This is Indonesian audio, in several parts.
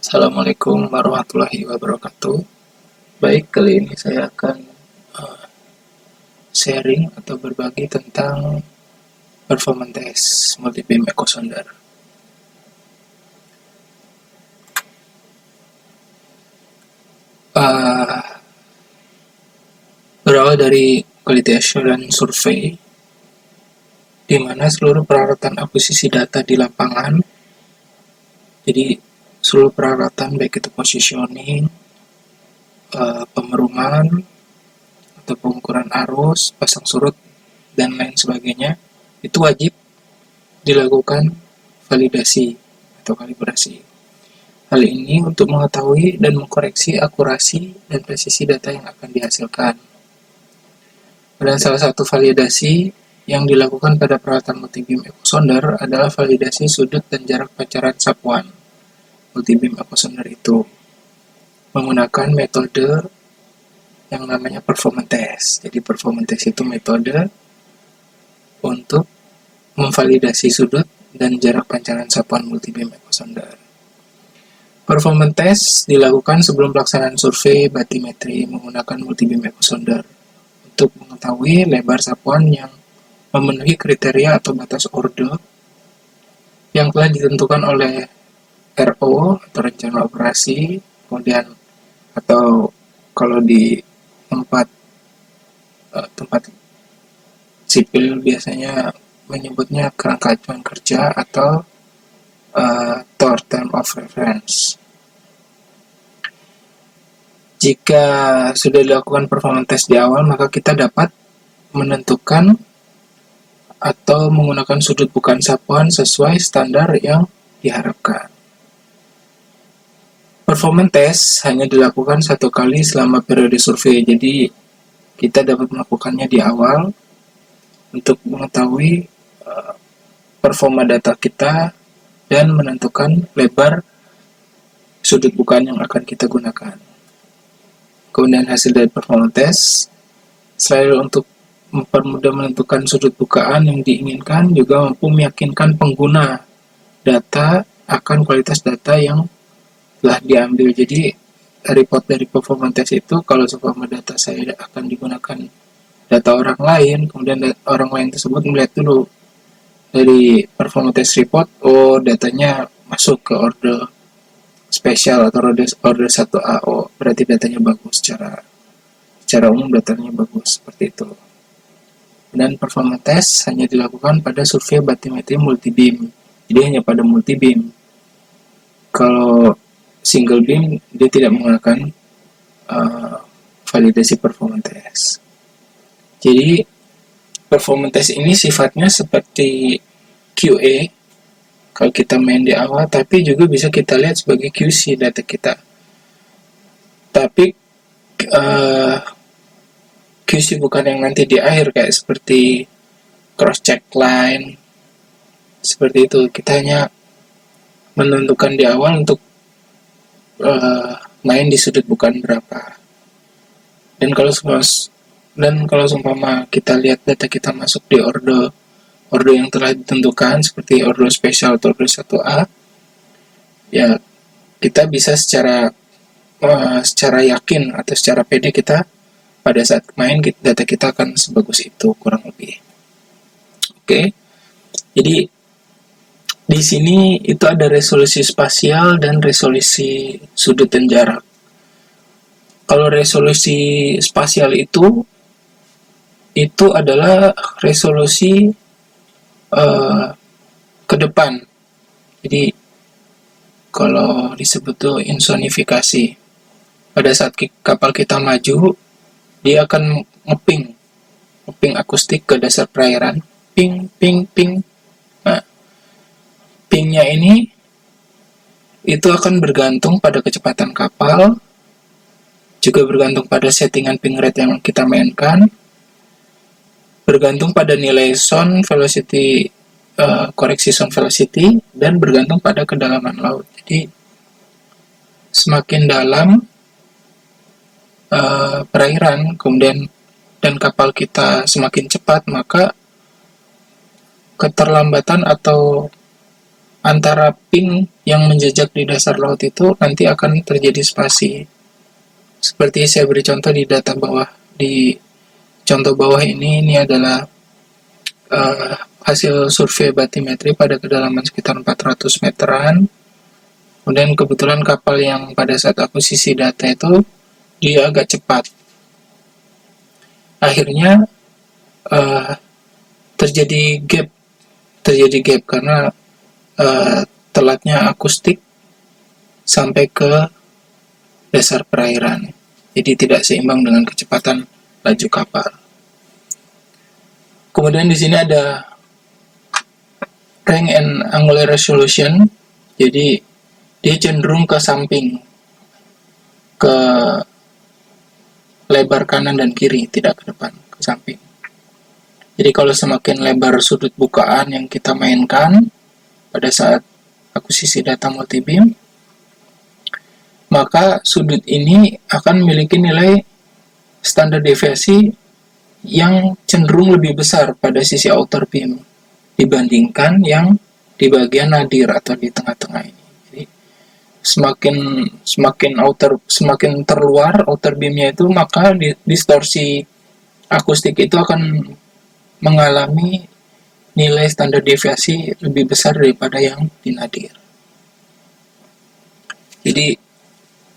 Assalamualaikum warahmatullahi wabarakatuh. Baik, kali ini saya akan uh, sharing atau berbagi tentang performance test multi-beam echo sounder. Berawal dari quality assurance survey, di mana seluruh peralatan akuisisi data di lapangan, jadi seluruh peralatan baik itu positioning, pemeruman, atau pengukuran arus, pasang surut, dan lain sebagainya, itu wajib dilakukan validasi atau kalibrasi. Hal ini untuk mengetahui dan mengkoreksi akurasi dan presisi data yang akan dihasilkan. Dan salah satu validasi yang dilakukan pada peralatan multi-beam echo sounder adalah validasi sudut dan jarak pancaran sapuan multi-beam echo sounder itu menggunakan metode yang namanya performance test. Jadi performance test itu metode untuk memvalidasi sudut dan jarak pancaran sapuan multi-beam echo sounder. Performance test dilakukan sebelum pelaksanaan survei batimetri menggunakan multi-beam echo sounder untuk mengetahui lebar sapuan yang memenuhi kriteria atau batas orde yang telah ditentukan oleh RO atau rencana operasi, kemudian atau kalau di tempat sipil biasanya menyebutnya kerangka acuan kerja atau TOR, Term of Reference. Jika sudah dilakukan performance test di awal, maka kita dapat menentukan atau menggunakan sudut bukaan sapuan sesuai standar yang diharapkan. Performance test hanya dilakukan satu kali selama periode survei, jadi kita dapat melakukannya di awal untuk mengetahui performa data kita dan menentukan lebar sudut bukaan yang akan kita gunakan. Kemudian hasil dari performance test, selain untuk mempermudah menentukan sudut bukaan yang diinginkan, juga mampu meyakinkan pengguna data akan kualitas data yang telah diambil. Jadi report dari performance test itu, kalau seumpama data saya akan digunakan data orang lain, kemudian orang lain tersebut melihat dulu dari performance test report, oh datanya masuk ke order spesial atau order 1AO, berarti datanya bagus, secara umum datanya bagus, seperti itu. Dan performance test hanya dilakukan pada survei batimetri multi-beam, jadi hanya pada multi-beam. Kalau single beam, dia tidak menggunakan validasi performance test. Jadi performance test ini sifatnya seperti QA kalau kita main di awal, tapi juga bisa kita lihat sebagai QC data kita. Tapi QC bukan yang nanti di akhir kayak seperti cross check line, seperti itu. Kita hanya menentukan di awal untuk main di sudut bukaan berapa. Dan kalau seumpama kita lihat data kita masuk di order yang telah ditentukan seperti order spesial atau order 1A, ya kita bisa secara yakin atau secara pede kita pada saat main data kita akan sebagus itu kurang lebih. Oke. Jadi di sini itu ada resolusi spasial dan resolusi sudut dan jarak. Kalau resolusi spasial itu adalah resolusi ke depan. Jadi kalau disebut tuh insonifikasi, pada saat kapal kita maju, dia akan ngeping akustik ke dasar perairan, ping. Nah, pingnya ini itu akan bergantung pada kecepatan kapal, juga bergantung pada settingan ping rate yang kita mainkan, bergantung pada nilai sound velocity, koreksi sound velocity, dan bergantung pada kedalaman laut. Jadi semakin dalam perairan, kemudian dan kapal kita semakin cepat, maka keterlambatan atau antara ping yang menjejak di dasar laut itu nanti akan terjadi spasi. Seperti saya beri contoh di data bawah. Di contoh bawah ini adalah uh, hasil survei batimetri pada kedalaman sekitar 400 meteran. Kemudian kebetulan kapal yang pada saat akuisisi data itu dia agak cepat. Akhirnya uh, terjadi gap karena telatnya akustik sampai ke dasar perairan. Jadi tidak seimbang dengan kecepatan laju kapal. Kemudian di sini ada range and angular resolution. Jadi dia cenderung ke samping, ke lebar kanan dan kiri, tidak ke depan, ke samping. Jadi kalau semakin lebar sudut bukaan yang kita mainkan pada saat akuisisi data multibeam, maka sudut ini akan memiliki nilai standar deviasi yang cenderung lebih besar pada sisi outer beam dibandingkan yang di bagian nadir atau di tengah-tengah ini. Jadi semakin terluar outer beamnya itu, maka distorsi akustik itu akan mengalami nilai standar deviasi lebih besar daripada yang di nadir. Jadi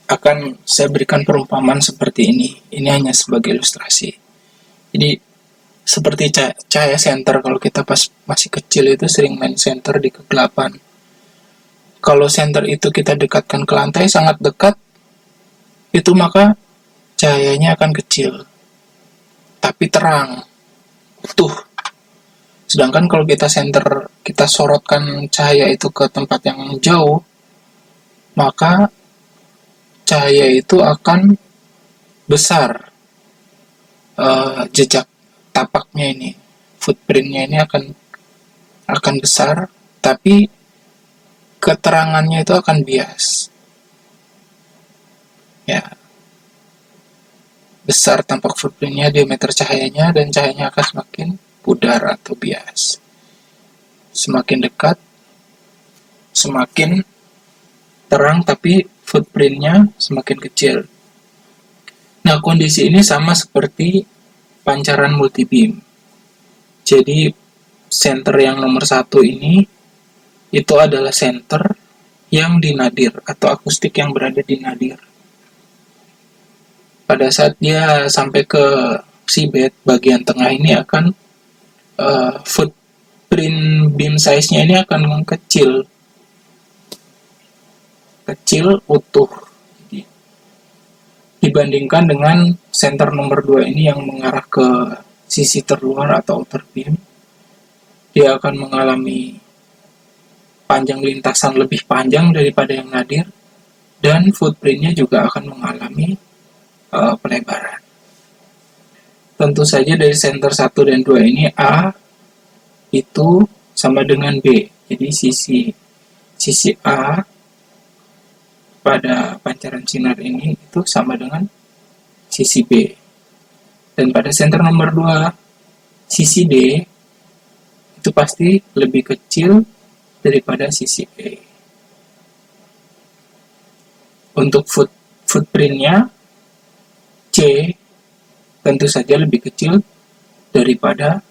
akan saya berikan perumpamaan seperti ini. Ini hanya sebagai ilustrasi. Jadi seperti cahaya senter, kalau kita pas masih kecil itu sering main senter di kegelapan. Kalau senter itu kita dekatkan ke lantai sangat dekat, itu maka cahayanya akan kecil, tapi terang, utuh. Sedangkan kalau kita sorotkan cahaya itu ke tempat yang jauh, maka cahaya itu akan besar, jejak tapaknya ini, footprintnya ini akan besar, tapi keterangannya itu akan bias. Ya, besar tampak footprintnya, diameter cahayanya, dan cahayanya akan semakin pudar atau bias. Semakin dekat, semakin terang, tapi footprintnya semakin kecil. Nah, kondisi ini sama seperti pancaran multibeam. Jadi, center yang nomor 1 ini itu adalah center yang di nadir atau akustik yang berada di nadir. Pada saat dia sampai ke seabed, bagian tengah ini akan footprint beam size-nya ini akan kecil, utuh, dibandingkan dengan center nomor 2 ini yang mengarah ke sisi terluar atau outer beam. Dia akan mengalami panjang lintasan lebih panjang daripada yang nadir, dan footprintnya juga akan mengalami pelebaran. Tentu saja dari center 1 dan 2 ini A itu sama dengan B. Jadi sisi A pada pancaran sinar ini itu sama dengan sisi B. Dan pada center nomor 2, sisi D itu pasti lebih kecil daripada sisi E. Untuk footprintnya, C tentu saja lebih kecil daripada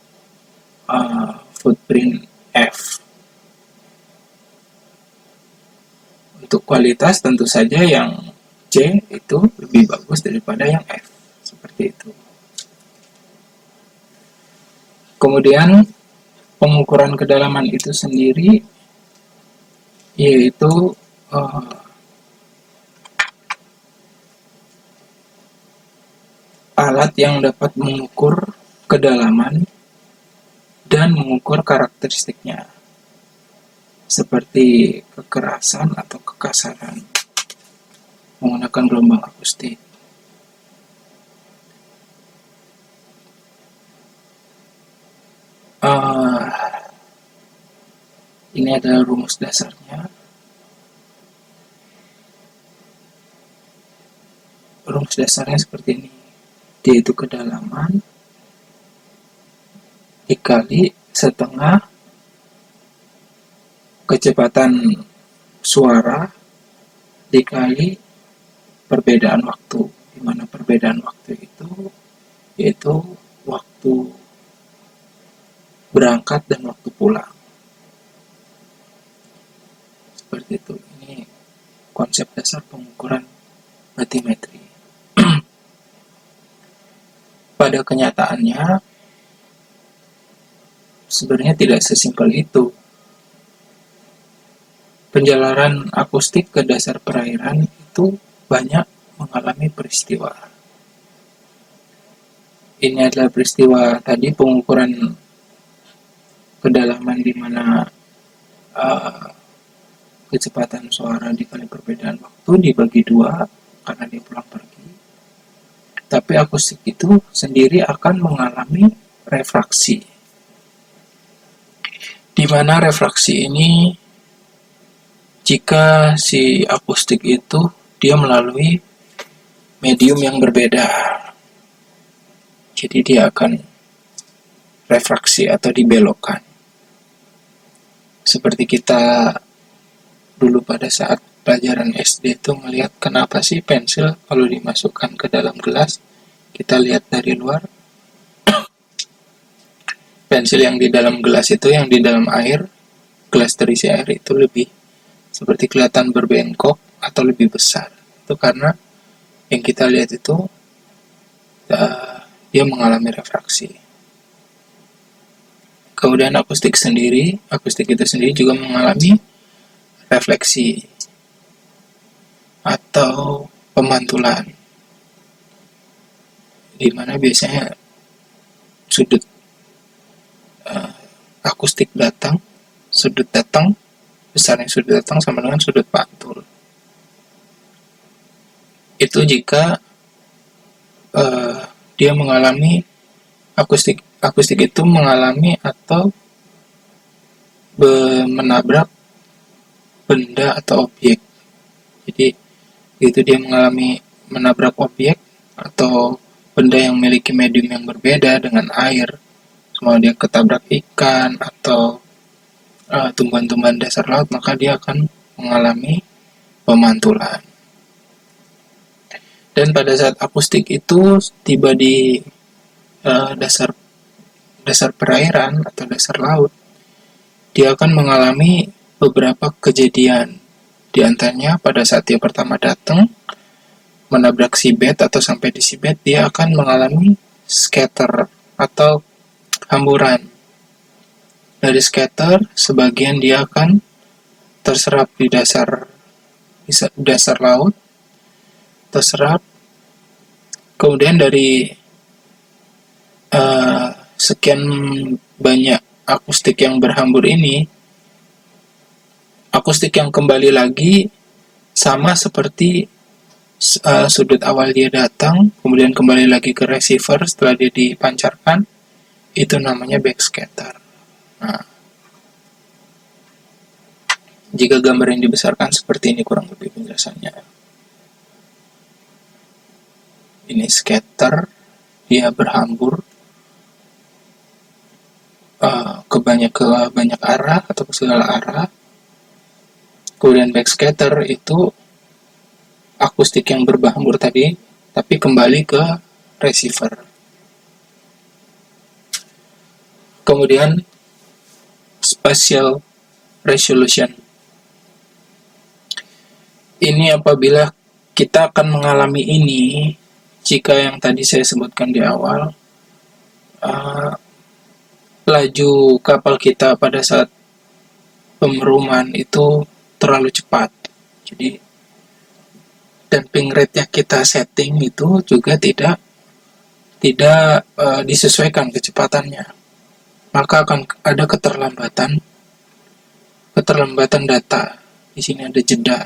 footprint F. Untuk kualitas tentu saja yang C itu lebih bagus daripada yang F. Seperti itu. Kemudian pengukuran kedalaman itu sendiri yaitu alat yang dapat mengukur kedalaman dan mengukur karakteristiknya, seperti kekerasan atau kekasaran menggunakan gelombang akustik. Ini adalah rumus dasarnya. Rumus dasarnya seperti ini. D itu kedalaman dikali setengah kecepatan suara dikali perbedaan waktu, di mana perbedaan waktu itu yaitu waktu berangkat dan waktu pulang. Seperti itu. Ini konsep dasar pengukuran batimetri. Pada kenyataannya sebenarnya tidak sesimpel itu. Penjalanan akustik ke dasar perairan itu banyak mengalami peristiwa. Ini adalah peristiwa tadi pengukuran kedalaman di mana kecepatan suara dikali perbedaan waktu dibagi dua karena dia pulang pergi. Tapi akustik itu sendiri akan mengalami refraksi, di mana refraksi ini jika si akustik itu dia melalui medium yang berbeda, jadi dia akan refraksi atau dibelokkan. Seperti kita dulu pada saat pelajaran SD itu melihat kenapa sih pensil kalau dimasukkan ke dalam gelas, kita lihat dari luar, pensil yang di dalam gelas itu, yang di dalam air, gelas terisi air itu lebih seperti kelihatan berbengkok atau lebih besar. Itu karena yang kita lihat itu dia mengalami refraksi. Kemudian akustik itu sendiri juga mengalami refleksi atau pemantulan, di mana biasanya sudut akustik sudut datang, besarnya sudut datang sama dengan sudut pantul. Itu jika dia mengalami akustik itu mengalami atau menabrak benda atau objek. Jadi itu dia mengalami menabrak objek atau benda yang memiliki medium yang berbeda dengan air. Semua dia ketabrak ikan atau tumbuhan-tumbuhan dasar laut, maka dia akan mengalami pemantulan. Dan pada saat akustik itu tiba di dasar perairan atau dasar laut, dia akan mengalami beberapa kejadian. Di antaranya pada saat dia pertama datang menabrak seabed atau sampai di seabed, dia akan mengalami scatter atau hamburan. Dari scatter, sebagian dia akan terserap di dasar laut, terserap. Kemudian dari sekian banyak akustik yang berhambur ini, akustik yang kembali lagi sama seperti sudut awal dia datang, kemudian kembali lagi ke receiver setelah dia dipancarkan, itu namanya backscatter. Nah, jika gambar yang dibesarkan seperti ini kurang lebih penjelasannya. Ini scatter, dia berhambur ke banyak arah atau ke segala arah. Kemudian backscatter itu akustik yang berhambur tadi, tapi kembali ke receiver. Kemudian spatial resolution. Ini apabila kita akan mengalami ini jika yang tadi saya sebutkan di awal, laju kapal kita pada saat pemeruman itu terlalu cepat. Jadi damping rate yang kita setting itu juga tidak disesuaikan kecepatannya. Maka akan ada keterlambatan data. Di sini ada jeda.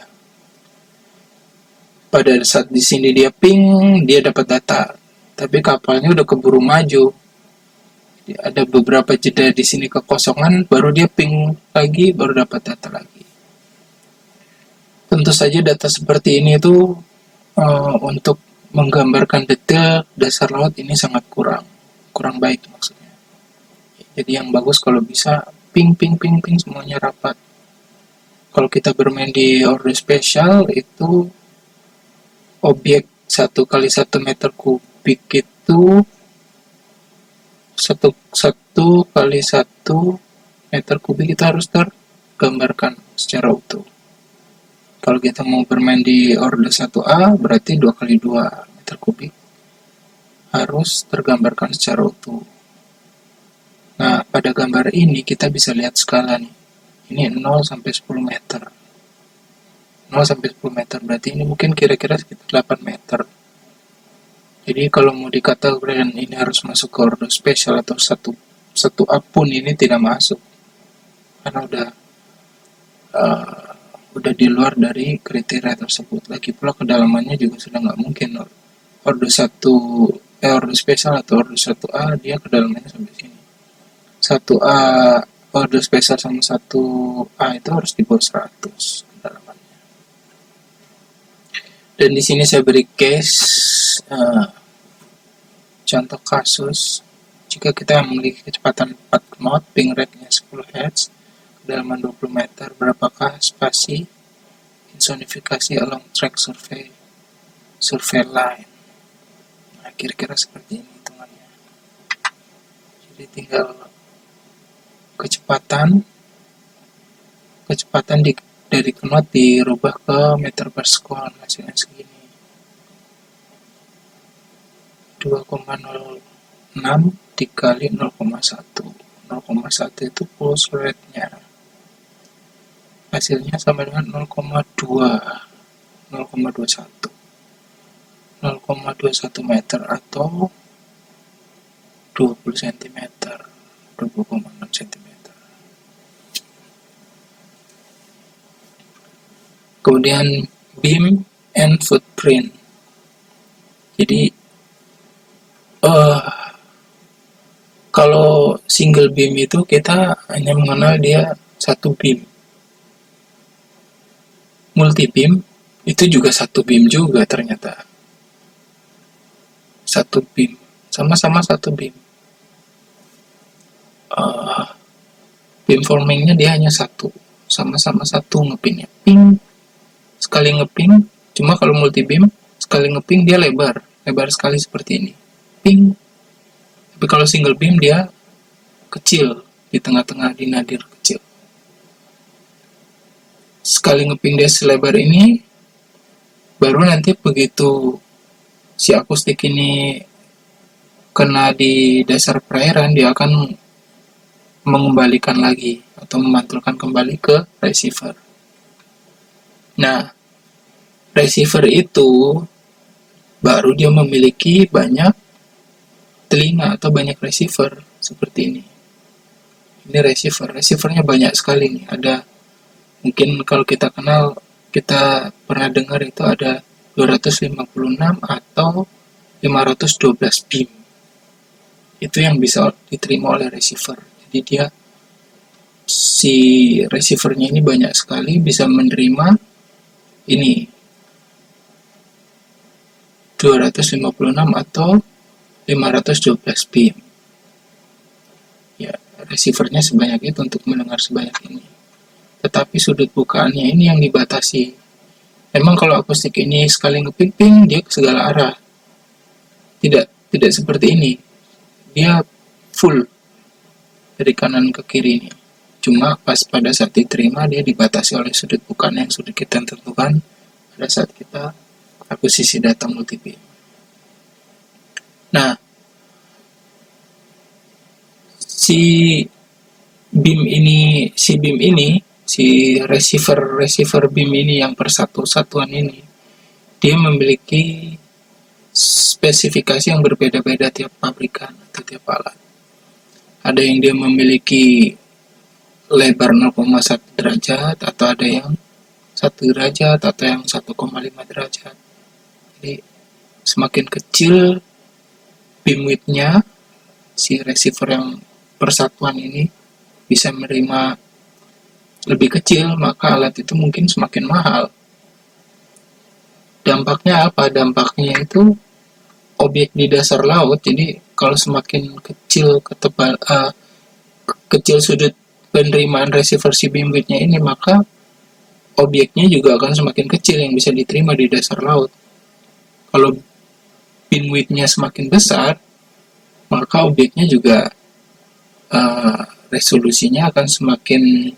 Pada saat di sini dia ping, dia dapat data, tapi kapalnya udah keburu maju. Jadi ada beberapa jeda di sini kekosongan, baru dia ping lagi, baru dapat data lagi. Tentu saja data seperti ini itu untuk menggambarkan detail dasar laut ini sangat kurang baik maksudnya. Jadi yang bagus kalau bisa ping semuanya rapat. Kalau kita bermain di order spesial itu objek 1 kali 1 meter kubik itu 1 kali 1 meter kubik itu harus tergambarkan secara utuh. Kalau kita mau bermain di order 1A berarti 2 kali 2 meter kubik harus tergambarkan secara utuh. Nah, pada gambar ini kita bisa lihat skala nih. Ini 0 sampai 10 meter. 0 sampai 10 meter berarti ini mungkin kira-kira sekitar 8 meter. Jadi kalau mau dikategorikan ini harus masuk ke order spesial atau satu A pun ini tidak masuk. Karena udah di luar dari kriteria tersebut. Lagi pula kedalamannya juga sudah nggak mungkin. Order spesial atau order 1A dia kedalamannya sampai sini. 1A order spesial sama 1A itu harus di bawah 100 kedalamannya. Dan di sini saya beri case contoh kasus jika kita memiliki kecepatan 4 knot, ping rate-nya 10 Hz, kedalaman 20 meter, berapakah spasi insonifikasi along track survey line. Nah, kira-kira seperti ini hitungannya. Jadi tinggal kecepatan dari knot dirubah ke meter per second, hasilnya segini 2,06 dikali 0,1 itu pulse rate-nya, hasilnya sama dengan 0,21 meter atau 20 cm 20,6 cm. Kemudian beam and footprint. Jadi kalau single beam itu kita hanya mengenal dia satu beam. Multi beam itu juga satu beam juga ternyata. Satu beam, sama-sama satu beam. Beamformingnya dia hanya satu, sama-sama satu ngepinnya. Ping, sekali ngeping, cuma kalau multi beam sekali ngeping dia lebar sekali seperti ini. Ping. Tapi kalau single beam dia kecil, di tengah-tengah di nadir kecil. Sekali ngeping dia selebar ini, baru nanti begitu si akustik ini kena di dasar perairan, dia akan mengembalikan lagi atau memantulkan kembali ke receiver. Nah, receiver itu baru dia memiliki banyak telinga atau banyak receiver seperti ini. Ini receivernya banyak sekali nih. Ada mungkin kalau kita kenal, kita pernah dengar itu ada 256 atau 512 beam. Itu yang bisa diterima oleh receiver. Jadi dia si receivernya ini banyak sekali bisa menerima ini 256 atau 512 beam. Ya, receivernya sebanyak itu untuk mendengar sebanyak ini. Tetapi sudut bukaannya ini yang dibatasi. Memang kalau akustik ini sekali ngeping dia ke segala arah. Tidak seperti ini. Dia full dari kanan ke kiri ini. Cuma pas pada saat diterima dia dibatasi oleh sudut bukaan yang sudah kita tentukan pada saat kita akuisisi data multibeam. Nah, si receiver beam ini yang persatuan ini, dia memiliki spesifikasi yang berbeda-beda tiap pabrikan atau tiap alat. Ada yang dia memiliki lebar 0,1 derajat, atau ada yang 1 derajat, atau yang 1,5 derajat. Jadi semakin kecil beam width-nya, si receiver yang persatuan ini bisa menerima lebih kecil, maka alat itu mungkin semakin mahal. Dampaknya apa? Dampaknya itu objek di dasar laut. Jadi kalau semakin kecil kecil sudut penerimaan receiver si beam width-nya ini, maka objeknya juga akan semakin kecil yang bisa diterima di dasar laut. Kalau beam width-nya semakin besar, maka objeknya juga resolusinya akan semakin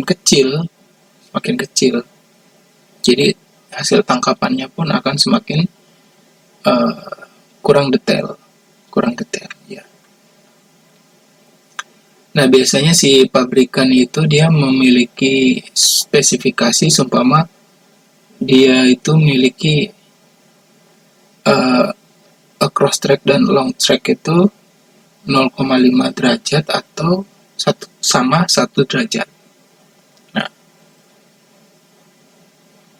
kecil, semakin kecil. Jadi hasil tangkapannya pun akan semakin kurang detail ya. Nah, biasanya si pabrikan itu dia memiliki spesifikasi, seumpama dia itu memiliki across track dan long track itu 0,5 derajat atau sama 1 derajat. Nah,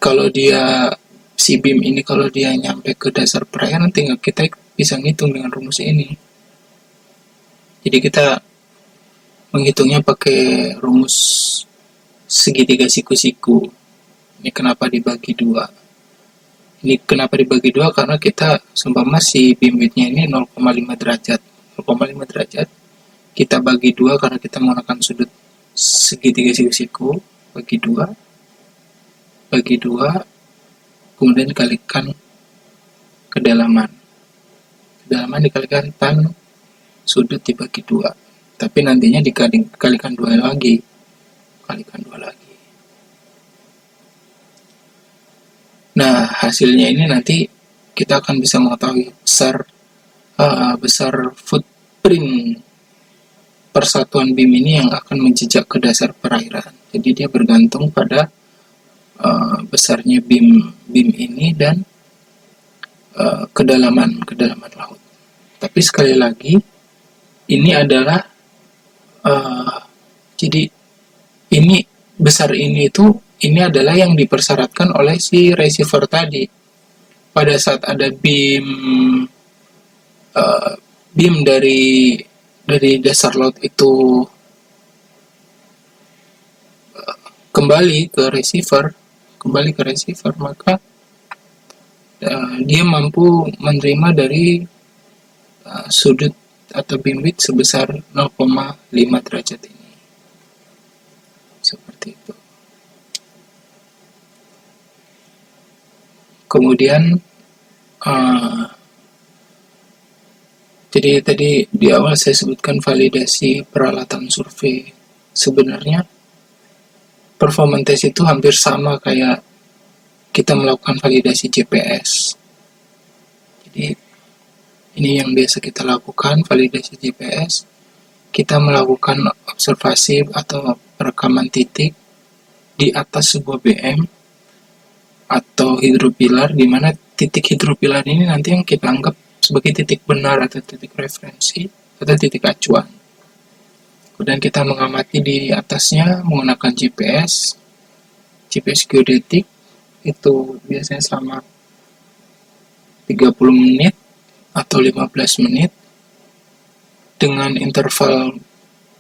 kalau dia si beam ini kalau dia nyampe ke dasar perairan, tinggal kita bisa ngitung dengan rumus ini. Jadi kita menghitungnya pakai rumus segitiga siku-siku. Ini kenapa dibagi 2? Ini kenapa dibagi 2? Karena kita seumpama si beam width-nya ini 0,5 derajat. 0,5 derajat kita bagi 2 karena kita menggunakan sudut segitiga siku-siku, bagi 2, kemudian dikalikan kedalaman dikalikan tan sudut dibagi 2, tapi nantinya dikalikan 2 lagi, Nah, hasilnya ini nanti kita akan bisa mengetahui besar footprint persatuan beam ini yang akan menjejak ke dasar perairan. Jadi dia bergantung pada besarnya beam ini dan kedalaman laut. Tapi sekali lagi, ini adalah jadi ini besar ini adalah yang dipersyaratkan oleh si receiver tadi. Pada saat ada beam dari dasar laut itu kembali ke receiver, maka dia mampu menerima dari sudut atau beam width sebesar 0,5 derajat ini. Seperti itu. Kemudian jadi tadi di awal saya sebutkan validasi peralatan survei. Sebenarnya performance test itu hampir sama kayak kita melakukan validasi GPS. Jadi ini yang biasa kita lakukan, validasi GPS. Kita melakukan observasi atau perekaman titik di atas sebuah BM atau hidropilar, di mana titik hidropilar ini nanti yang kita anggap sebagai titik benar atau titik referensi atau titik acuan. Kemudian kita mengamati di atasnya menggunakan GPS geodetik, itu biasanya selama 30 menit atau 15 menit dengan interval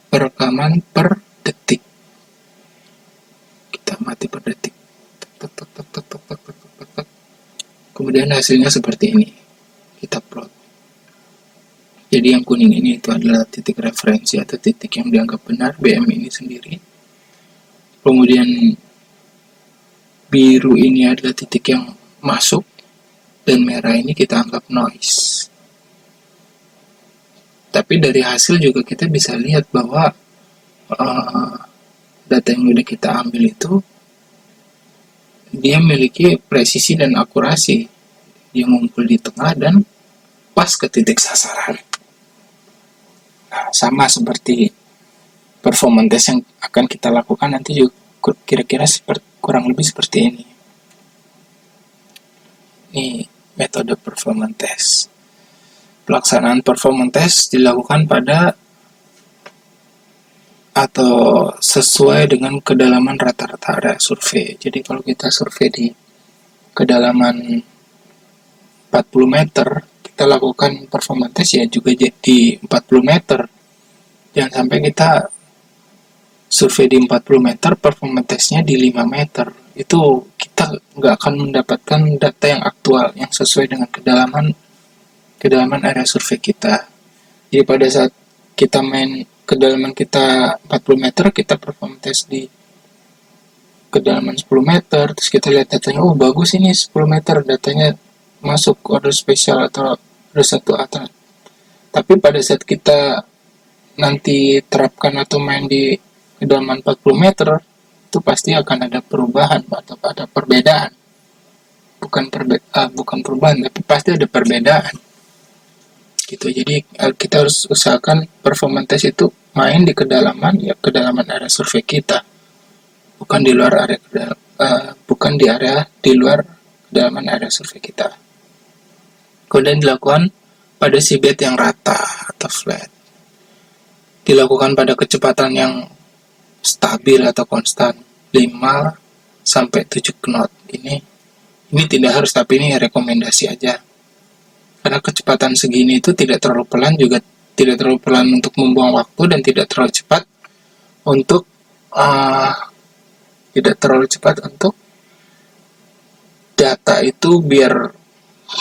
perekaman per detik. Kita amati per detik. Kemudian hasilnya seperti ini. Kita plot. Jadi yang kuning ini itu adalah titik referensi atau titik yang dianggap benar, BM ini sendiri. Kemudian biru ini adalah titik yang masuk, dan merah ini kita anggap noise. Tapi dari hasil juga kita bisa lihat bahwa data yang sudah kita ambil itu dia memiliki presisi dan akurasi. Dia ngumpul di tengah dan pas ke titik sasaran. Nah, sama seperti performance test yang akan kita lakukan nanti juga kira-kira kurang lebih seperti ini. Ini metode performance test. Pelaksanaan performance test dilakukan pada atau sesuai dengan kedalaman rata-rata area survei. Jadi kalau kita survei di kedalaman 40 meter, kita lakukan performance test ya juga jadi 40 meter. Jangan sampai kita survei di 40 meter, performance testnya di 5 meter. Itu kita nggak akan mendapatkan data yang aktual, yang sesuai dengan kedalaman area survei kita. Jadi pada saat kita main kedalaman kita 40 meter, kita performance test di kedalaman 10 meter, terus kita lihat datanya, oh bagus ini 10 meter, datanya masuk order spesial atau order 1A. Tapi pada saat kita nanti terapkan atau main di kedalaman 40 meter, itu pasti akan ada perubahan atau ada perbedaan. Bukan perubahan, tapi pasti ada perbedaan. Gitu. Jadi kita harus usahakan performance test itu main di kedalaman area survei kita. Bukan di luar area di luar kedalaman area survei kita. Kemudian dilakukan pada seabed yang rata atau flat. Dilakukan pada kecepatan yang stabil atau konstan 5 sampai 7 knot. Ini tidak harus, tapi ini rekomendasi aja. Karena kecepatan segini itu tidak terlalu pelan, juga tidak terlalu pelan untuk membuang waktu, dan tidak terlalu cepat untuk data itu biar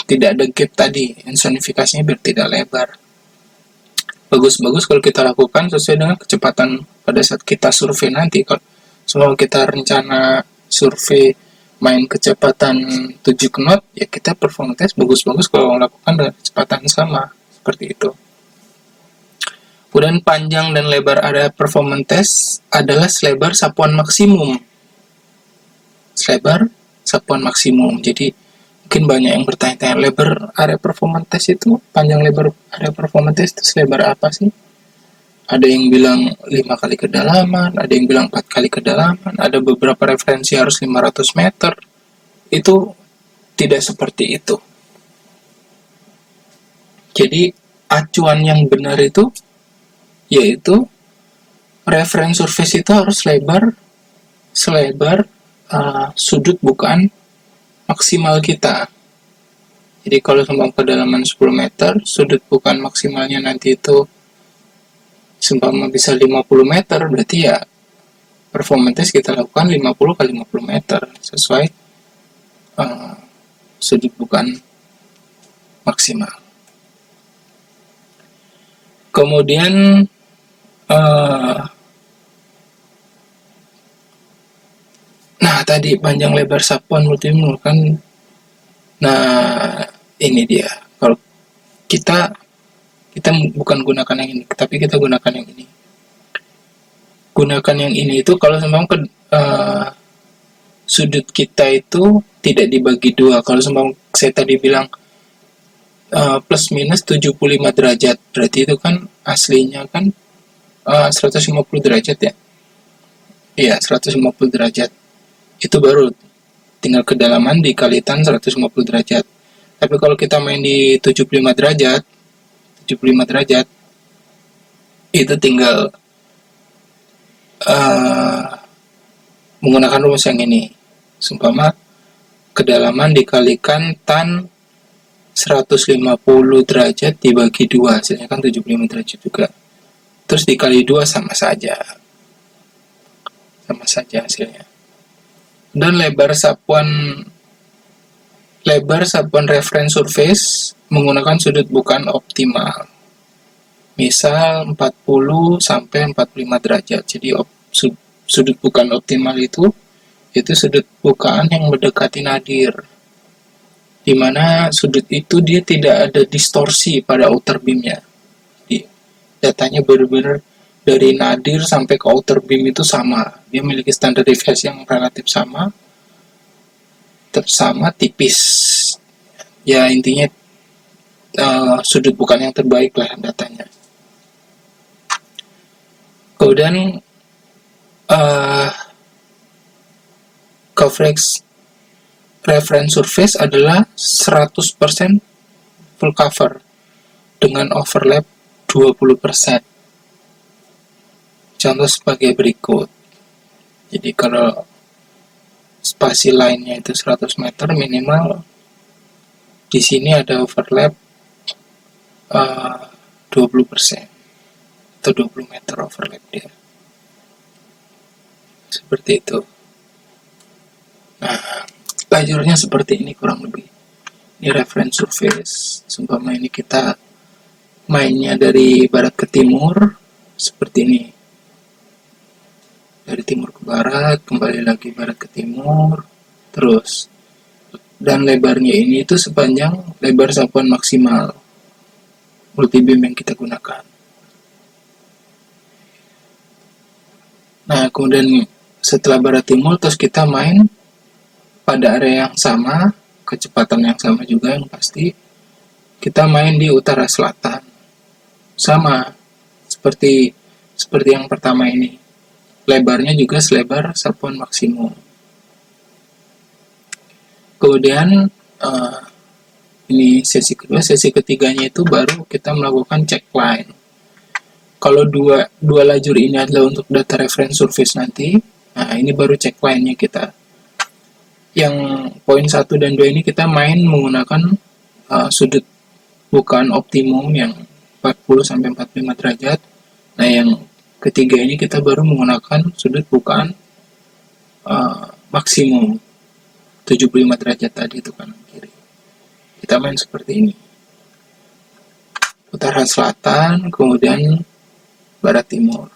tidak ada gap tadi, insonifikasinya biar tidak lebar. Bagus-bagus kalau kita lakukan sesuai dengan kecepatan pada saat kita survei nanti. Kalau semua kita rencana survei main kecepatan 7 knot, ya kita performance test bagus-bagus kalau melakukan dengan kecepatan sama, seperti itu. Kemudian panjang dan lebar area performance test adalah selebar sapuan maksimum. Jadi mungkin banyak yang bertanya-tanya, lebar area performance test itu, panjang lebar area performance test itu selebar apa sih? Ada yang bilang 5 kali kedalaman, ada yang bilang 4 kali kedalaman, ada beberapa referensi harus 500 meter. Itu tidak seperti itu. Jadi acuan yang benar itu yaitu reference surface itu harus selebar sudut bukaan maksimal kita. Jadi kalau seumpama kedalaman 10 meter, sudut bukaan maksimalnya nanti itu seumpama bisa 50 meter, berarti ya performance test kita lakukan 50 kali 50 meter sesuai sudut bukaan maksimal. Kemudian tadi panjang lebar sapuan multimul kan. Nah, ini dia. Kalau kita bukan gunakan yang ini, tapi kita gunakan yang ini. Gunakan yang ini itu kalau seumpama sudut kita itu tidak dibagi dua. Kalau seumpama saya tadi bilang plus minus 75 derajat, berarti itu kan aslinya kan 150 derajat ya. Iya, 150 derajat. Itu baru tinggal kedalaman dikalikan 150 derajat. Tapi kalau kita main di 75 derajat, itu tinggal menggunakan rumus yang ini. Seumpama kedalaman dikalikan tan 150 derajat dibagi 2, hasilnya kan 75 derajat juga. Terus dikali 2 sama saja hasilnya. Dan lebar sapuan reference surface menggunakan sudut bukaan optimal. Misal 40 sampai 45 derajat. Jadi sudut bukaan optimal itu sudut bukaan yang mendekati nadir, di mana sudut itu dia tidak ada distorsi pada outer beamnya. Datanya benar-benar dari nadir sampai ke outer beam itu sama. Dia memiliki standar deviasi yang relatif sama tipis. Ya intinya sudut bukan yang terbaik lah datanya. Kemudian coverage reference surface adalah 100% full cover dengan overlap 20%. Contoh sebagai berikut. Jadi kalau spasi line-nya itu 100 meter minimal, di sini ada overlap 20% atau 20 meter overlap dia. Seperti itu. Nah, lajurnya seperti ini kurang lebih. Ini reference surface. Seumpama ini kita mainnya dari barat ke timur, seperti ini. dari timur ke barat, kembali lagi barat ke timur, terus. Dan lebarnya ini itu sepanjang lebar sapuan maksimal multibeam yang kita gunakan. Nah, kemudian setelah barat timur, terus kita main pada area yang sama, kecepatan yang sama juga yang pasti. Kita main di utara selatan. Sama seperti yang pertama ini. Lebarnya juga selebar sapuan maksimum. Kemudian ini sesi kedua, sesi ketiganya itu baru kita melakukan check line. Kalau dua lajur ini adalah untuk data reference surface nanti, nah ini baru check line-nya kita. Yang poin 1 dan 2 ini kita main menggunakan sudut bukaan optimum yang 40-45 derajat. Nah yang ketiga ini kita baru menggunakan sudut bukaan maksimum 75 derajat tadi itu kanan kiri. Kita main seperti ini. Utara selatan, kemudian barat timur.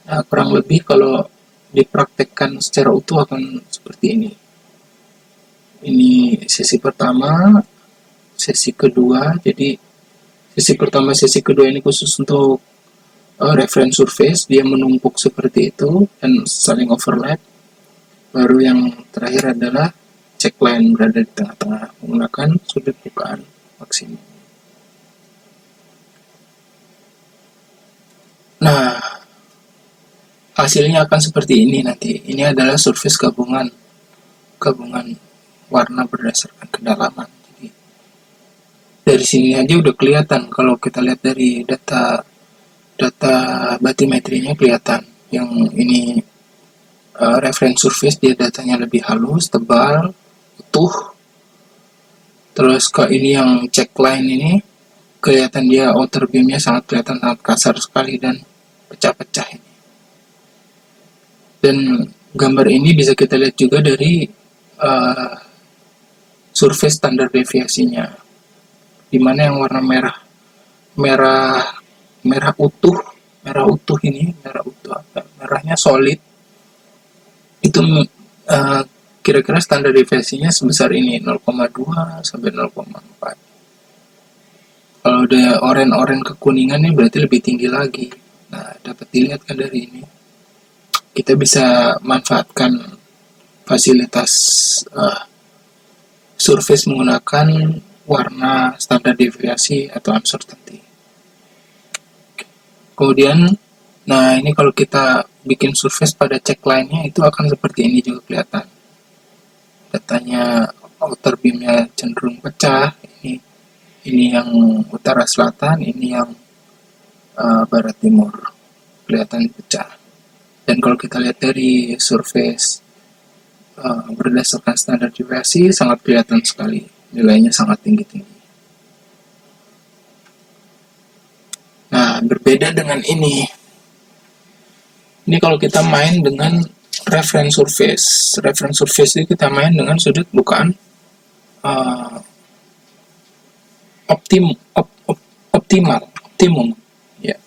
Nah, kurang lebih kalau dipraktekkan secara utuh akan seperti ini. Ini sesi pertama, sesi kedua. Jadi sesi pertama, sesi kedua ini khusus untuk reference surface, dia menumpuk seperti itu dan saling overlap. Baru yang terakhir adalah check line, berada di tengah-tengah menggunakan sudut bukaan maksimum. Nah, hasilnya akan seperti ini nanti. Ini adalah surface gabungan warna berdasarkan kedalaman. Jadi dari sini aja udah kelihatan. Kalau kita lihat dari data batimetrinya kelihatan. Yang ini reference surface, dia datanya lebih halus, tebal, utuh. Terus ke ini yang check line ini kelihatan dia outer beamnya sangat kasar sekali dan pecah-pecah ini. Dan gambar ini bisa kita lihat juga dari surface standar deviasinya, dimana yang warna merah utuh ini, merahnya solid itu kira-kira standar deviasinya sebesar ini, 0,2 sampai 0,4. Kalau udah oranye kekuningan nih berarti lebih tinggi lagi. Nah, dapat dilihat kan dari ini. Kita bisa manfaatkan fasilitas surface menggunakan warna standar deviasi atau uncertainty. Kemudian, nah ini kalau kita bikin surface pada check line-nya itu akan seperti ini juga kelihatan. Datanya outer beam-nya cenderung pecah. Ini yang utara selatan, ini yang barat timur, kelihatan pecah. Dan kalau kita lihat dari surface berdasarkan standar deviasi, sangat kelihatan sekali, nilainya sangat tinggi-tinggi. Nah, berbeda dengan ini kalau kita main dengan reference surface itu kita main dengan sudut bukaan optimum ya.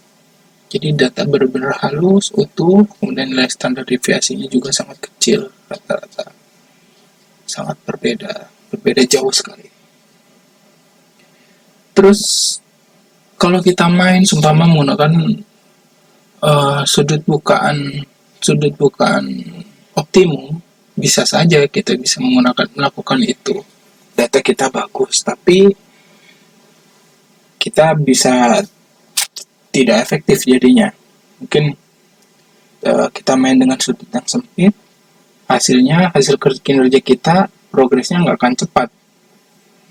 Jadi data benar-benar halus, utuh, kemudian nilai standar deviasinya juga sangat kecil, rata-rata sangat berbeda jauh sekali. Terus kalau kita main seumpama menggunakan sudut bukaan optimum, bisa saja kita bisa melakukan itu. Data kita bagus, tapi kita bisa tidak efektif jadinya. Mungkin kita main dengan sudut yang sempit, hasil kinerja kita, progresnya nggak akan cepat.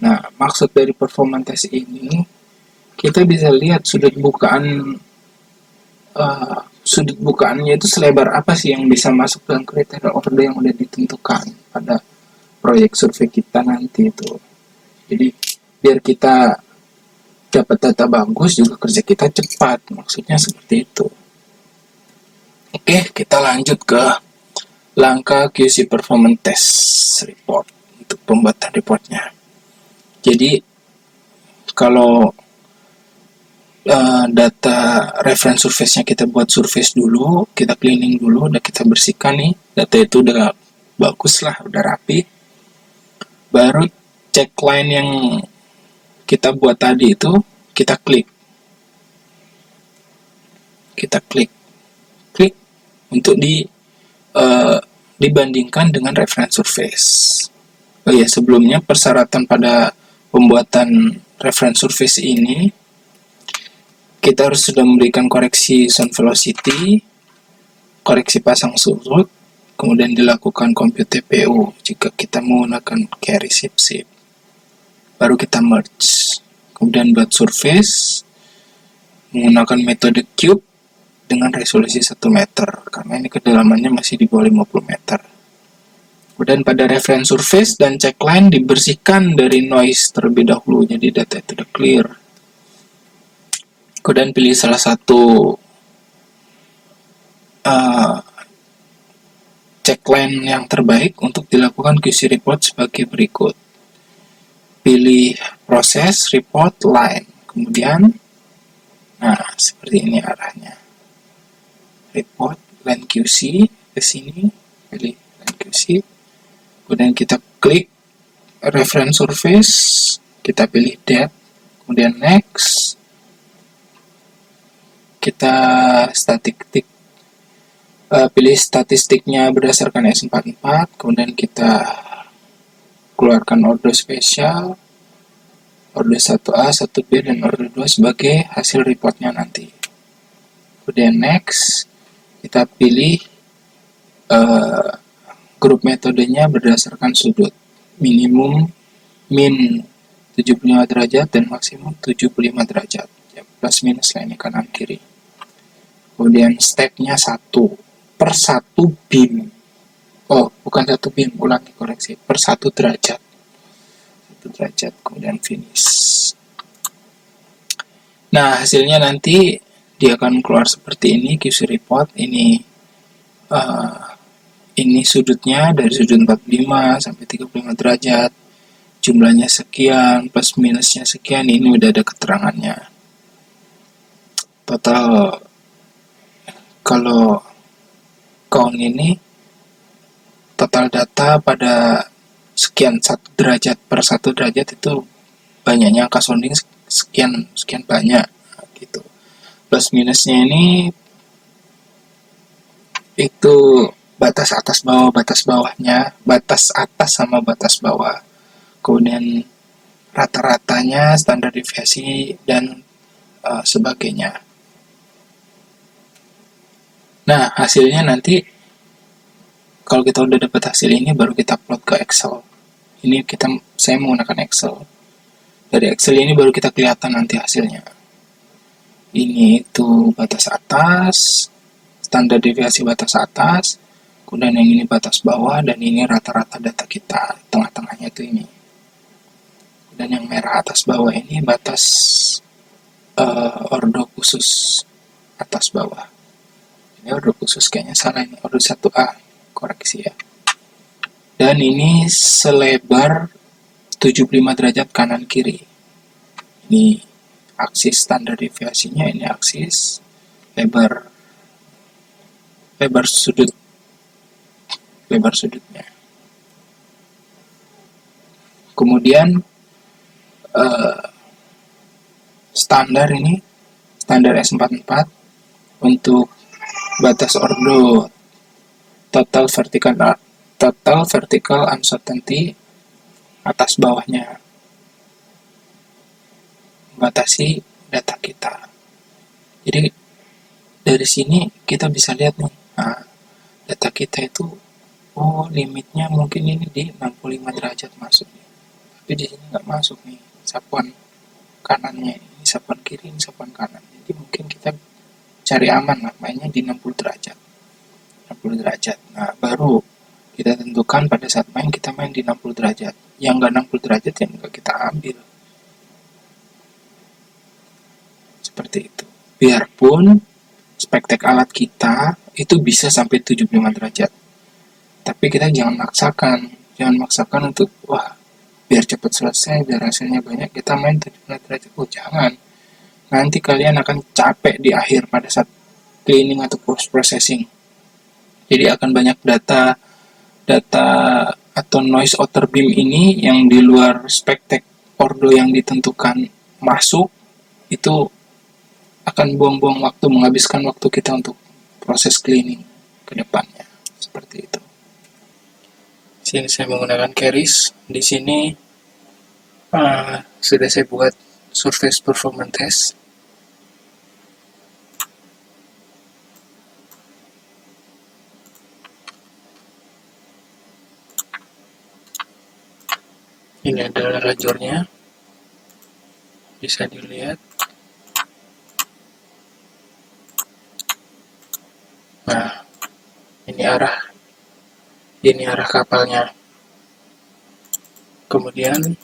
Nah, maksud dari performance test ini, kita bisa lihat sudut bukaannya itu selebar apa sih yang bisa masuk dalam kriteria order yang udah ditentukan pada proyek survei kita nanti itu. Jadi biar kita dapat data bagus juga kerja kita cepat, maksudnya seperti itu. Oke, kita lanjut ke langkah QC performance test report untuk pembuatan reportnya. Jadi kalau data reference surface-nya kita buat surface dulu, kita cleaning dulu, udah kita bersihkan nih, data itu udah bagus lah, udah rapi. Baru check line yang kita buat tadi itu kita klik untuk dibandingkan dengan reference surface. Oh ya, sebelumnya persyaratan pada pembuatan reference surface ini kita harus sudah memberikan koreksi sound velocity, koreksi pasang surut, kemudian dilakukan compute TPU jika kita menggunakan carry ship. Baru kita merge. Kemudian buat surface menggunakan metode cube dengan resolusi 1 meter karena ini kedalamannya masih di bawah 50 meter. Kemudian pada reference surface dan check line dibersihkan dari noise terlebih dahulu, jadi data itu udah clear. Kemudian pilih salah satu check line yang terbaik untuk dilakukan QC report sebagai berikut. Pilih proses, report, line. Kemudian, seperti ini arahnya. Report, line QC, ke sini, pilih line QC. Kemudian kita klik reference surface, kita pilih depth, kemudian next. Kita pilih statistiknya berdasarkan S44, kemudian kita keluarkan order spesial, order 1A, 1B, dan order 2 sebagai hasil reportnya nanti. Kemudian next, kita pilih grup metodenya berdasarkan sudut, minimum min 75 derajat dan maksimum 75 derajat, ya, plus minus lah ini kanan kiri. Kemudian stepnya 1/1 beam. Oh, bukan 1 beam, ulangi, koreksi, per 1 derajat. 1 derajat, kemudian finish. Nah, hasilnya nanti dia akan keluar seperti ini, QC report. Ini sudutnya dari sudut 45 sampai 35 derajat. Jumlahnya sekian, plus minusnya sekian, ini udah ada keterangannya. Total kalau count ini total data pada sekian 1 derajat per 1 derajat itu banyaknya angka sounding sekian banyak gitu. Plus minusnya ini itu batas atas bawah, batas bawahnya, batas atas sama batas bawah. Kemudian rata-ratanya, standar deviasi, dan sebagainya. Nah, hasilnya nanti kalau kita udah dapat hasil ini baru kita plot ke Excel. Ini saya menggunakan Excel. Dari Excel ini baru kita kelihatan nanti hasilnya. Ini itu batas atas, standar deviasi batas atas, kemudian yang ini batas bawah, dan ini rata-rata data kita. Tengah-tengahnya itu ini. Dan yang merah atas bawah ini batas ordo khusus atas bawah. Ini order khusus kayaknya salah, ini order 1A, koreksi ya. Dan ini selebar 75 derajat kanan kiri. Ini aksis standar deviasinya, ini aksis lebar sudutnya. Kemudian standar S44 untuk batas ordo total vertical uncertainty atas bawahnya membatasi data kita. Jadi dari sini kita bisa lihat nih, data kita itu limitnya mungkin ini di 65 derajat masuk nih. Tapi di sini nggak masuk nih sapuan kanannya, ini sapuan kiri, ini sapuan kanan. Jadi mungkin kita cari aman lah, mainnya di 60 derajat. Nah, baru kita tentukan pada saat main, kita main di 60 derajat. Yang nggak 60 derajat yang nggak kita ambil. Seperti itu. Biarpun spektek alat kita itu bisa sampai 75 derajat. Tapi kita jangan maksakan untuk biar cepat selesai, biar hasilnya banyak, kita main 75 derajat. Jangan. nanti kalian akan capek di akhir pada saat cleaning atau post processing. Jadi akan banyak data atau noise outer beam ini yang di luar spek ordo yang ditentukan masuk, itu akan buang-buang waktu, menghabiskan waktu kita untuk proses cleaning ke depannya. Seperti itu. Sini saya menggunakan Keris. Di sini sudah saya buat surface performance test. Ini adalah lajurnya, bisa dilihat. Nah, ini arah kapalnya. Kemudian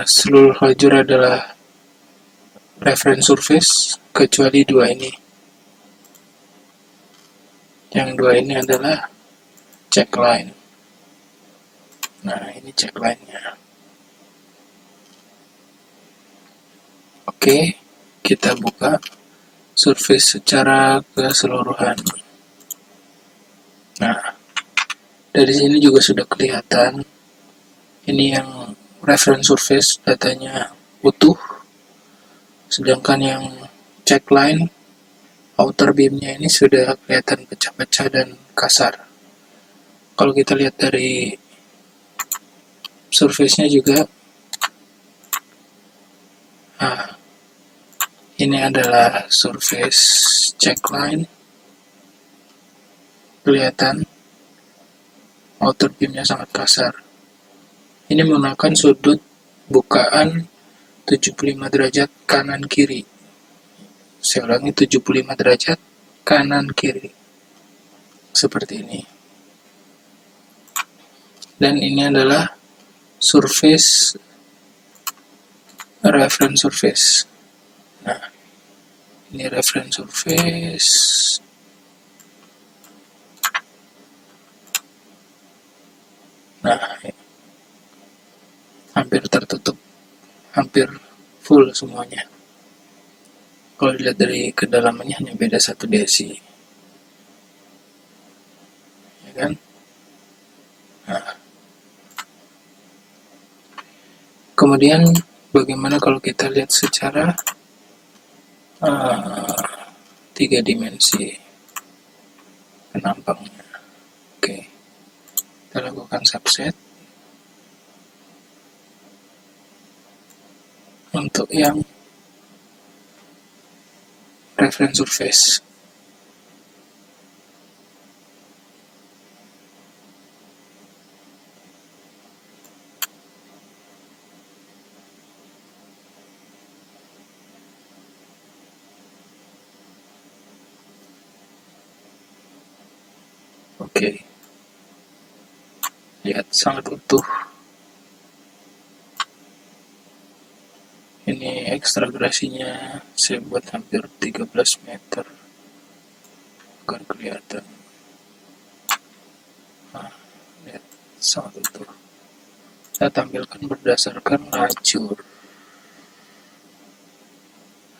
seluruh lajur adalah reference surface kecuali dua ini. Yang dua ini adalah check line. Nah, ini check line-nya. Oke, kita buka surface secara keseluruhan. Nah, dari sini juga sudah kelihatan. Ini yang reference surface, datanya utuh. Sedangkan yang check line, outer beam-nya ini sudah kelihatan pecah-pecah dan kasar. Kalau kita lihat dari surface-nya juga, ini adalah surface check line. Kelihatan outer beam-nya sangat kasar. Ini menggunakan sudut bukaan 75 derajat kanan kiri. Saya ulangi, 75 derajat kanan kiri. Seperti ini. Dan ini adalah surface reference surface. Nah, ini reference surface. Nah, hampir tertutup, hampir full semuanya. Kalau dilihat dari kedalamannya hanya beda 1 desi, ya kan? Nah, kemudian bagaimana kalau kita lihat secara 3 dimensi penampangnya? Oke, kita lakukan subset untuk yang reference surface. Oke, lihat sangat utuh. Ini ekstragrasinya saya buat hampir 13 meter agar kelihatan. Nah, lihat sangat utuh. Saya tampilkan berdasarkan lajur.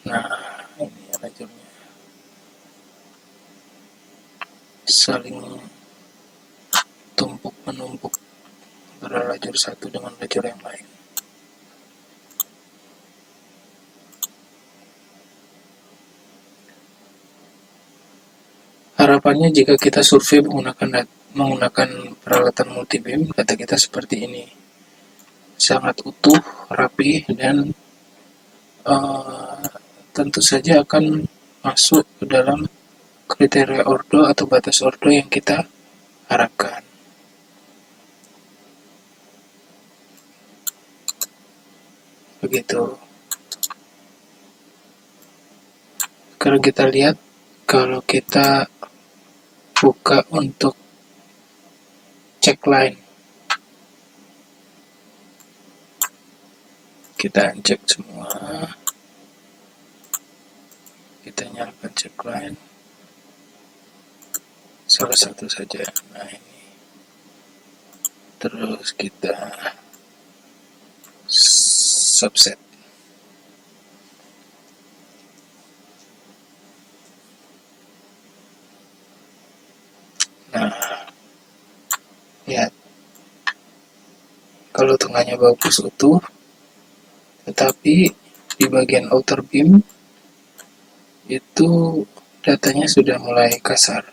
Nah, ini lajurnya saling tumpuk menumpuk antara lajur satu dengan lajur yang lain. Harapannya jika kita survei menggunakan peralatan multibeam, data kita seperti ini, sangat utuh, rapi, dan tentu saja akan masuk ke dalam kriteria ordo atau batas ordo yang kita harapkan. Begitu. Sekarang kita lihat, kalau kita buka untuk check line, kita cek semua, kita nyalakan check line, salah satu saja. Nah, ini terus kita subset. Lihat, kalau tengahnya bagus utuh, tetapi di bagian outer beam itu datanya sudah mulai kasar.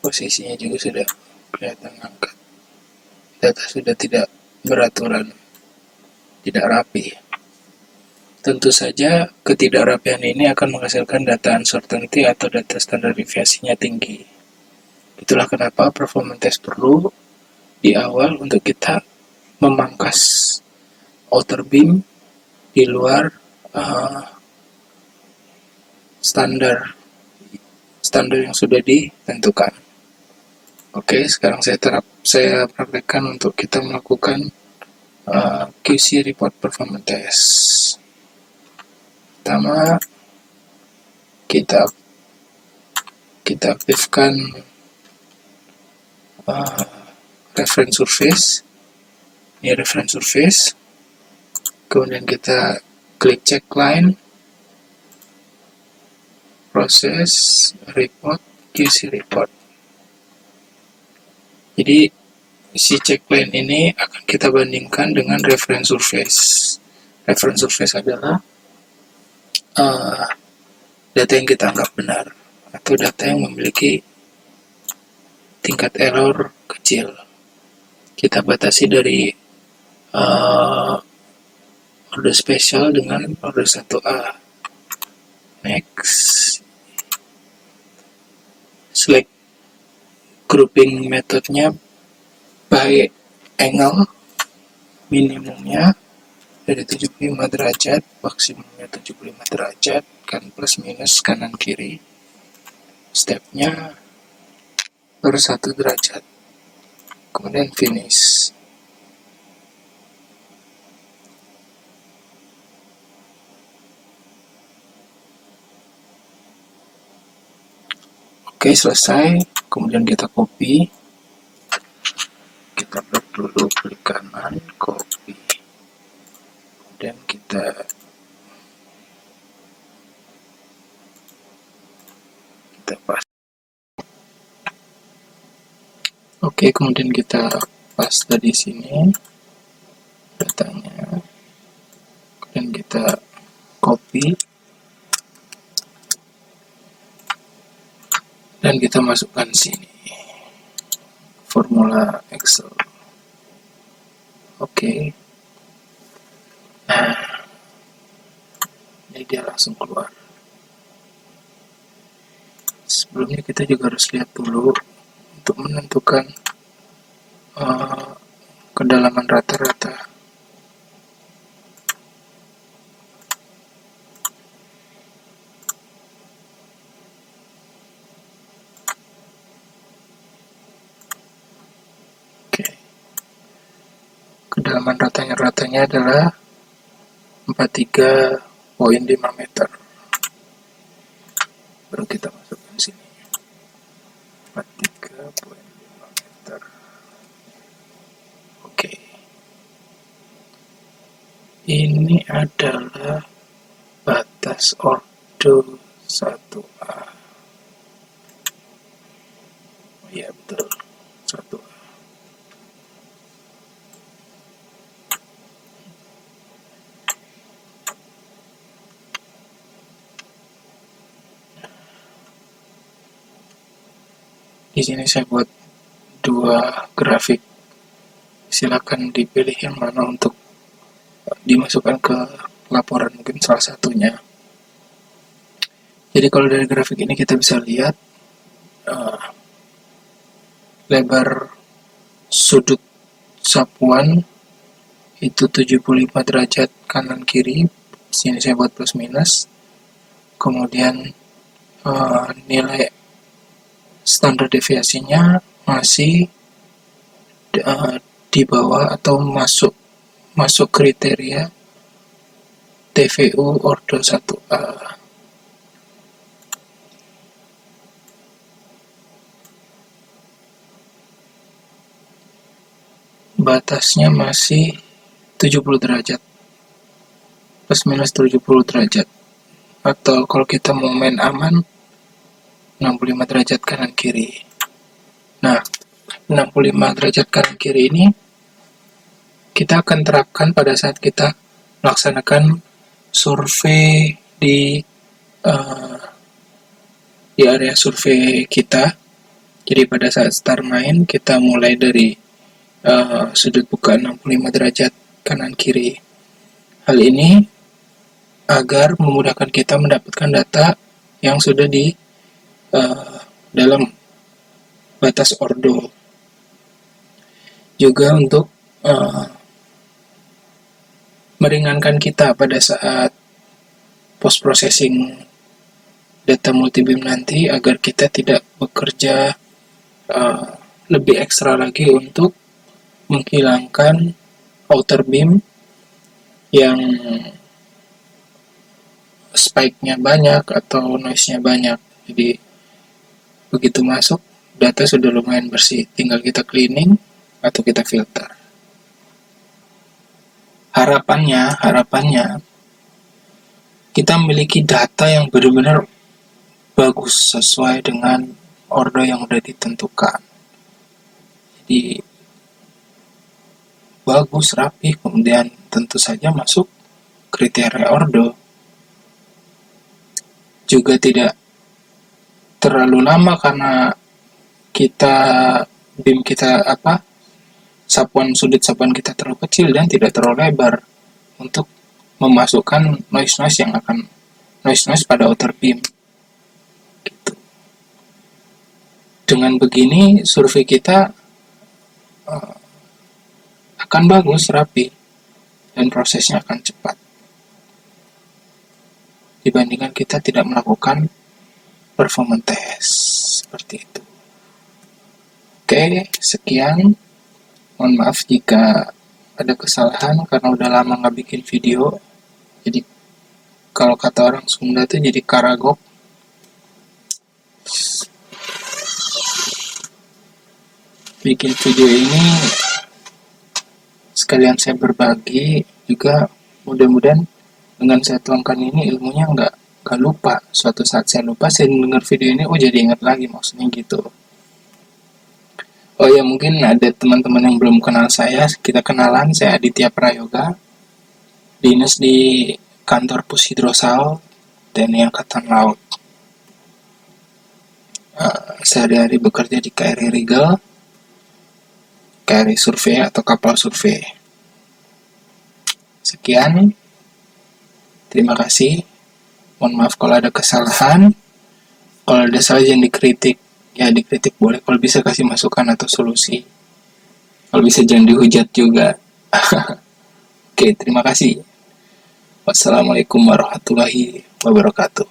Posisinya juga sudah kelihatan ngangkat. Data sudah tidak beraturan, tidak rapi. Tentu saja ketidakrapian ini akan menghasilkan data uncertainty atau data standar deviasinya tinggi. Itulah kenapa performance test perlu di awal untuk kita memangkas outer beam di luar standar yang sudah ditentukan. Oke, sekarang saya praktekkan untuk kita melakukan QC report performance test. Pertama, kita aktifkan reference surface. Ini reference surface. Kemudian kita klik check line, proses, report, QC report. Jadi si checkline ini akan kita bandingkan dengan reference surface. Reference surface adalah data yang kita anggap benar atau data yang memiliki tingkat error kecil. Kita batasi dari order spesial dengan order 1A. Next. Select grouping metodenya by angle, minimumnya dari 75 derajat, maksimumnya 75 derajat, kan plus minus kanan kiri. Stepnya per 1 derajat. Kemudian finish. Oke, selesai. Kemudian kita copy. Kita klik dulu, klik kanan, copy. Kemudian kita paste. Oke, kemudian kita paste di sini datanya. Kemudian kita copy. Dan kita masukkan sini formula Excel. Oke. Nah, ini dia langsung keluar. Sebelumnya kita juga harus lihat dulu untuk menentukan kedalaman rata-rata. Kedalaman ratanya adalah 43,5 meter. Baru kita masukkan sini. 43,5 meter. Oke. Ini adalah batas ordo 1A. Iya, betul. 1A. Di sini saya buat 2 grafik. Silakan dipilih yang mana untuk dimasukkan ke laporan, mungkin salah satunya. Jadi kalau dari grafik ini kita bisa lihat lebar sudut sapuan itu 75 derajat kanan kiri. Sini saya buat plus minus. Kemudian nilai standar deviasinya masih di bawah atau masuk kriteria TVU ordo 1A. Batasnya masih 70 derajat, plus minus 70 derajat. Atau kalau kita mau main aman, 65 derajat kanan kiri. Nah, 65 derajat kanan kiri ini kita akan terapkan pada saat kita melaksanakan survei di area survei kita. Jadi pada saat start main kita mulai dari sudut buka 65 derajat kanan kiri. Hal ini agar memudahkan kita mendapatkan data yang sudah di dalam batas ordo. Juga untuk meringankan kita pada saat post processing data multibeam nanti, agar kita tidak bekerja lebih ekstra lagi untuk menghilangkan outer beam yang spike-nya banyak atau noise-nya banyak. Jadi begitu masuk, data sudah lumayan bersih, tinggal kita cleaning atau kita filter. Harapannya kita memiliki data yang benar-benar bagus sesuai dengan ordo yang sudah ditentukan. Jadi bagus, rapi, kemudian tentu saja masuk kriteria ordo. Juga tidak terlalu lama karena beam kita sudut sapuan kita terlalu kecil dan tidak terlalu lebar untuk memasukkan noise pada outer beam. Gitu. Dengan begini survei kita akan bagus, rapi, dan prosesnya akan cepat dibandingkan kita tidak melakukan performance test seperti itu. Oke, sekian. Mohon maaf jika ada kesalahan karena udah lama nggak bikin video. Jadi kalau kata orang Sunda tuh jadi karagok. Bikin video ini sekalian saya berbagi juga, mudah-mudahan dengan saya tuangkan ini ilmunya nggak lupa. Suatu saat saya lupa, saya dengar video ini, jadi ingat lagi, maksudnya gitu. Oh ya, mungkin ada teman-teman yang belum kenal saya, kita kenalan. Saya Aditya Prayoga, dinas di kantor Pus Hidrosal TNI Angkatan Laut. Sehari-hari bekerja di KRI Rigel, KRI Survei atau kapal survei. Sekian. Terima kasih. Mohon maaf kalau ada kesalahan. Kalau ada salah jangan dikritik. Ya dikritik boleh. Kalau bisa kasih masukan atau solusi. Kalau bisa jangan dihujat juga. Oke, terima kasih. Wassalamualaikum warahmatullahi wabarakatuh.